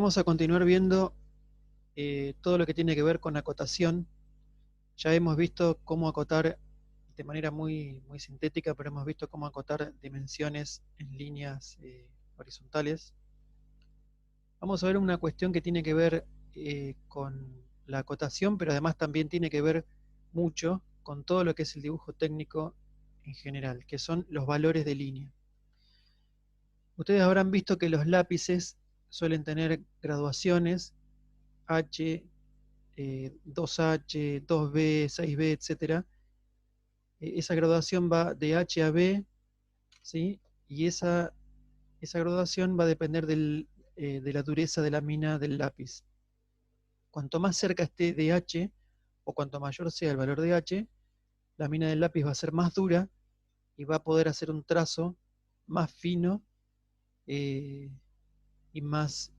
Vamos a continuar viendo todo lo que tiene que ver con acotación. Ya hemos visto cómo acotar de manera muy sintética, pero hemos visto cómo acotar dimensiones en líneas horizontales. Vamos a ver una cuestión que tiene que ver con la acotación, pero además también tiene que ver mucho con todo lo que es el dibujo técnico en general, que son los valores de línea. Ustedes habrán visto que los lápices suelen tener graduaciones H, 2H, 2B, 6B, etc. Esa graduación va de H a B, ¿sí? Y esa graduación va a depender de la dureza de la mina del lápiz. Cuanto más cerca esté de H, o cuanto mayor sea el valor de H, la mina del lápiz va a ser más dura y va a poder hacer un trazo más fino eh, y más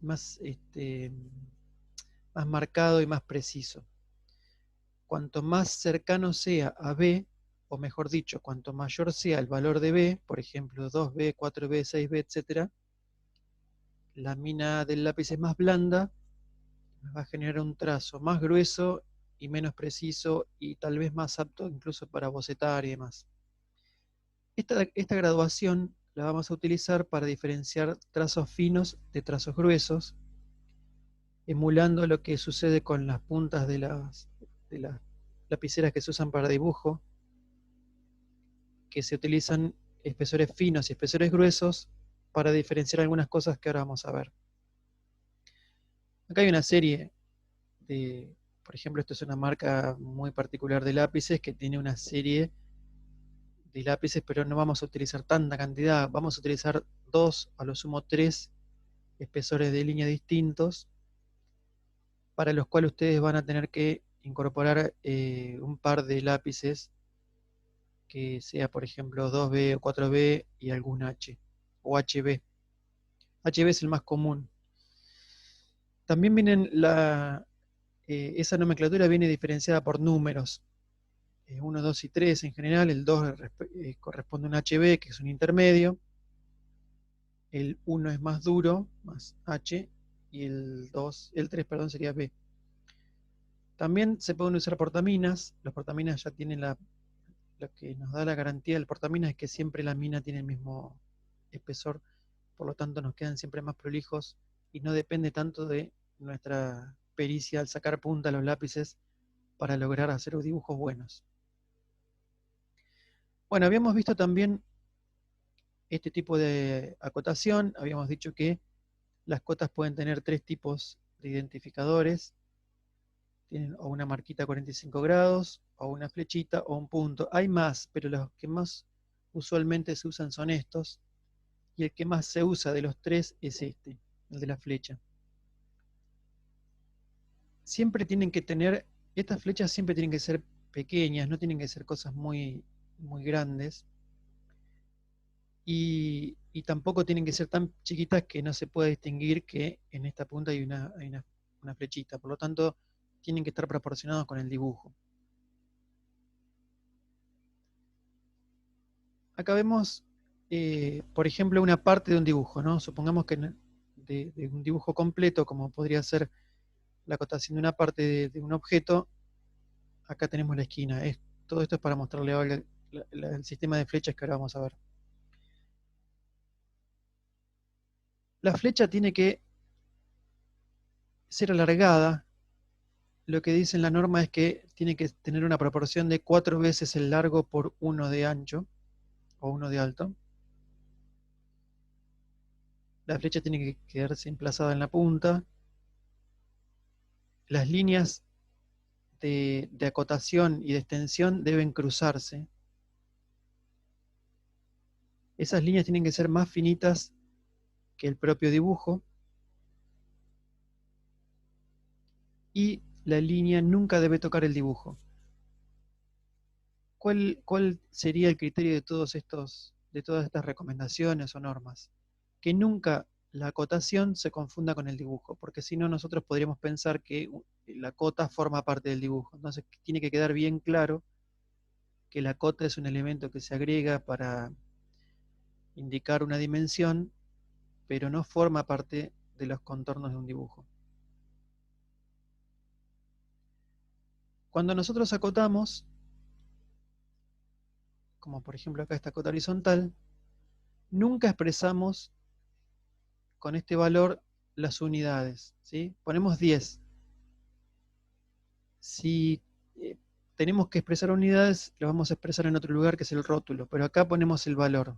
marcado y más preciso. Cuanto más cercano sea a B, o mejor dicho, cuanto mayor sea el valor de B, por ejemplo 2B, 4B, 6B, etc., la mina del lápiz es más blanda, va a generar un trazo más grueso y menos preciso y tal vez más apto incluso para bocetar y demás. Esta graduación la vamos a utilizar para diferenciar trazos finos de trazos gruesos, emulando lo que sucede con las puntas de las lapiceras que se usan para dibujo, que se utilizan espesores finos y espesores gruesos para diferenciar algunas cosas que ahora vamos a ver. Acá hay una serie por ejemplo, esto es una marca muy particular de lápices que tiene una serie de lápices, pero no vamos a utilizar tanta cantidad, vamos a utilizar 2, a lo sumo 3 espesores de línea distintos, para los cuales ustedes van a tener que incorporar un par de lápices que sea, por ejemplo, 2B o 4B y algún H, o HB. HB es el más común. También esa nomenclatura viene diferenciada por números. 1, 2 y 3 en general. El 2 corresponde a un HB, que es un intermedio. El 1 es más duro, más H, y el 3, perdón, sería B. También se pueden usar portaminas. Los portaminas ya tienen lo que nos da la garantía del portamina es que siempre la mina tiene el mismo espesor, por lo tanto nos quedan siempre más prolijos y no depende tanto de nuestra pericia al sacar punta a los lápices para lograr hacer dibujos buenos. Bueno, habíamos visto también este tipo de acotación. Habíamos dicho que las cotas pueden tener 3 tipos de identificadores. Tienen o una marquita 45 grados, o una flechita, o un punto. Hay más, pero los que más usualmente se usan son estos. Y el que más se usa de los 3 es este, el de la flecha. Siempre tienen que tener, estas flechas siempre tienen que ser pequeñas, no tienen que ser cosas muy grandes. Y tampoco tienen que ser tan chiquitas que no se pueda distinguir que en esta punta hay una flechita. Por lo tanto, tienen que estar proporcionados con el dibujo. Acá vemos, por ejemplo, una parte de un dibujo, ¿no? Supongamos que de un dibujo completo, como podría ser la acotación de una parte de un objeto, acá tenemos la esquina. Todo esto es para mostrarle el sistema de flechas que ahora vamos a ver. La flecha tiene que ser alargada. Lo que dice en la norma es que tiene que tener una proporción de 4 veces el largo por 1 de ancho o 1 de alto. La flecha tiene que quedarse emplazada en la punta. Las líneas de acotación y de extensión deben cruzarse. Esas líneas tienen que ser más finitas que el propio dibujo. Y la línea nunca debe tocar el dibujo. ¿Cuál sería el criterio de todas estas recomendaciones o normas? Que nunca la acotación se confunda con el dibujo, porque si no nosotros podríamos pensar que la cota forma parte del dibujo. Entonces tiene que quedar bien claro que la cota es un elemento que se agrega para indicar una dimensión, pero no forma parte de los contornos de un dibujo. Cuando nosotros acotamos, como por ejemplo acá esta cota horizontal, nunca expresamos con este valor las unidades, ¿sí? Ponemos 10. Si tenemos que expresar unidades, lo vamos a expresar en otro lugar que es el rótulo, pero acá ponemos el valor.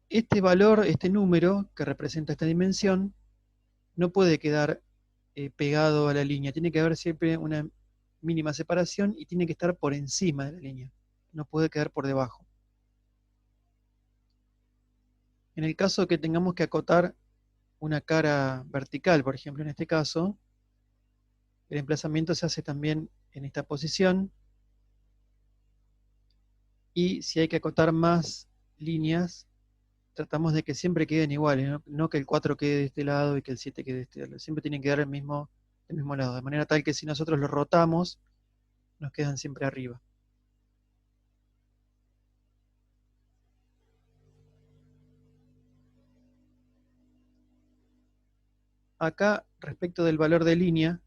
Este valor, este número que representa esta dimensión, no puede quedar pegado a la línea, tiene que haber siempre una mínima separación y tiene que estar por encima de la línea, no puede quedar por debajo. En el caso que tengamos que acotar una cara vertical, por ejemplo en este caso, el emplazamiento se hace también en esta posición, y si hay que acotar más líneas, tratamos de que siempre queden iguales, no que el 4 quede de este lado y que el 7 quede de este lado, siempre tienen que quedar del mismo lado, de manera tal que si nosotros lo rotamos, nos quedan siempre arriba. Acá, respecto del valor de línea,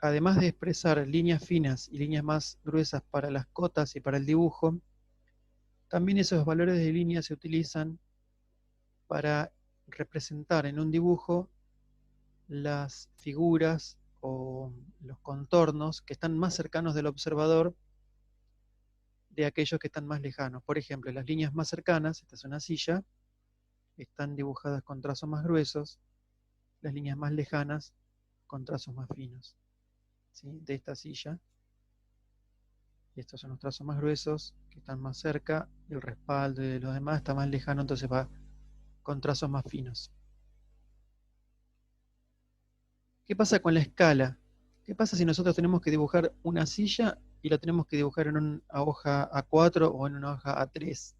además de expresar líneas finas y líneas más gruesas para las cotas y para el dibujo, también esos valores de línea se utilizan para representar en un dibujo las figuras o los contornos que están más cercanos del observador de aquellos que están más lejanos. Por ejemplo, las líneas más cercanas, esta es una silla, están dibujadas con trazos más gruesos, las líneas más lejanas con trazos más finos, ¿sí? De esta silla. Y estos son los trazos más gruesos que están más cerca, el respaldo de los demás está más lejano, entonces va con trazos más finos. ¿Qué pasa con la escala? ¿Qué pasa si nosotros tenemos que dibujar una silla y la tenemos que dibujar en una hoja A4 o en una hoja A3?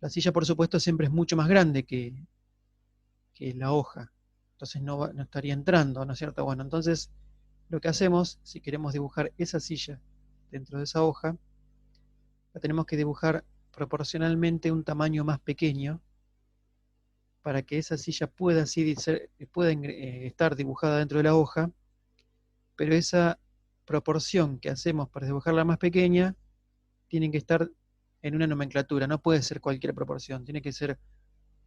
La silla, por supuesto, siempre es mucho más grande que la hoja, entonces no estaría entrando, ¿no es cierto? Bueno, entonces lo que hacemos, si queremos dibujar esa silla dentro de esa hoja, la tenemos que dibujar proporcionalmente un tamaño más pequeño para que esa silla pueda, estar dibujada dentro de la hoja, pero esa proporción que hacemos para dibujarla más pequeña tiene que estar en una nomenclatura, no puede ser cualquier proporción, tiene que ser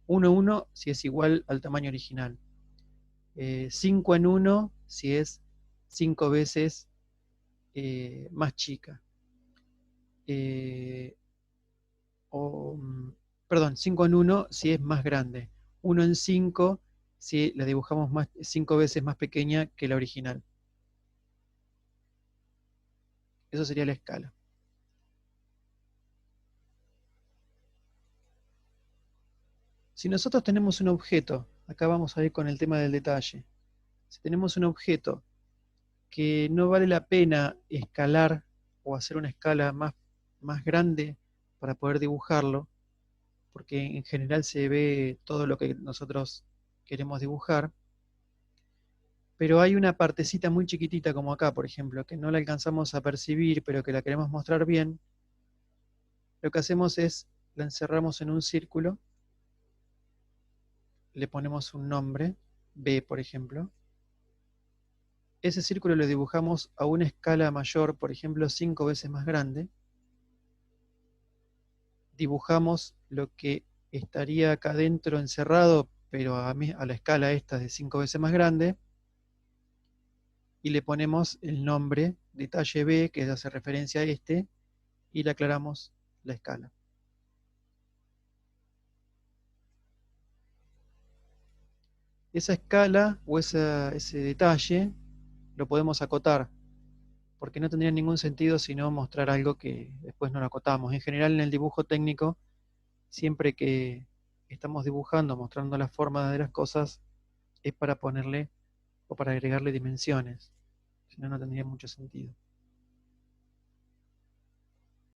1:1 si es igual al tamaño original, 5:1 si es 5 veces más chica, perdón, 5:1 si es más grande, 1:5 si la dibujamos 5 veces más pequeña que la original. Eso sería la escala. Si nosotros tenemos un objeto, acá vamos a ir con el tema del detalle, si tenemos un objeto que no vale la pena escalar o hacer una escala más grande para poder dibujarlo, porque en general se ve todo lo que nosotros queremos dibujar, pero hay una partecita muy chiquitita como acá, por ejemplo, que no la alcanzamos a percibir, pero que la queremos mostrar bien, lo que hacemos es la encerramos en un círculo, le ponemos un nombre, B por ejemplo, ese círculo lo dibujamos a una escala mayor, por ejemplo 5 veces más grande, dibujamos lo que estaría acá dentro encerrado, pero a la escala esta de 5 veces más grande, y le ponemos el nombre detalle B, que hace referencia a este, y le aclaramos la escala. Esa escala o ese detalle lo podemos acotar, porque no tendría ningún sentido si no mostrar algo que después no lo acotamos. En general en el dibujo técnico, siempre que estamos dibujando, mostrando la forma de las cosas, es para ponerle o para agregarle dimensiones, si no, no tendría mucho sentido.